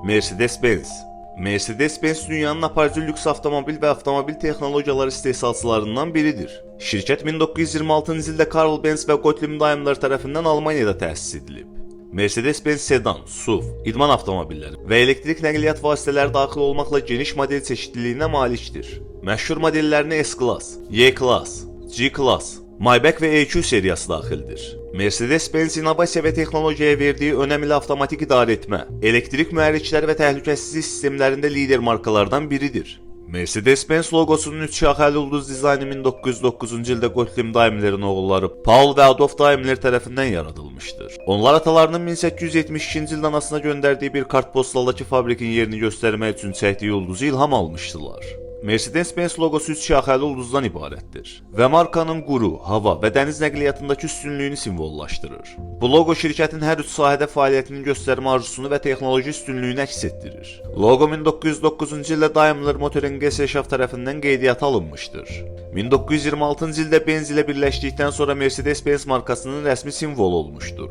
Mercedes-Benz Mercedes-Benz dünyanın aparıcı lüks avtomobil və avtomobil texnologiyaları istehsalçılarından biridir. Şirkət 1926-cı ildə Karl Benz və Gottlieb Daimler tərəfindən Almaniyada təsis edilib. Mercedes-Benz sedan, SUV, idman avtomobilləri və elektrik nəqliyyat vasitələri daxil olmaqla geniş model çeşidliliyinə malikdir. Məşhur modellərinə S-Class, Y-Class, G-Class, Maybach və EQ seriyası daxildir. Mercedes-Benz innovasiya və texnologiyaya verdiyi önəmli avtomatik idarəetmə, elektrik mühərrikləri və təhlükəsizlik sistemlərində lider markalardan biridir. Mercedes-Benz loqosunun üç şaxəli ulduz dizaynı 1909-cu ildə Gottlieb Daimlerin oğulları Paul və Adolf Daimler tərəfindən yaradılmışdır. Onlar atalarının 1872-ci ildə anasına göndərdiyi bir kartpostaldakı fabrikin yerini göstərmək üçün çəkdiyi ulduzu ilham almışdılar. Mercedes-Benz loqosu üç şaxəli ulduzdan ibarətdir və markanın quru, hava və dəniz nəqliyyatındakı üstünlüyünü simvollaşdırır. Bu loqo şirkətin hər üç sahədə fəaliyyətini göstərmə arzusunu və texnoloji üstünlüyünü əks etdirir. Loqo 1909-cu ildə Daimler Motoren Gesellschaft tərəfindən qeydiyyata alınmışdır. 1926-cı ildə Benz ilə birləşdikdən sonra Mercedes-Benz markasının rəsmi simvolu olmuşdur.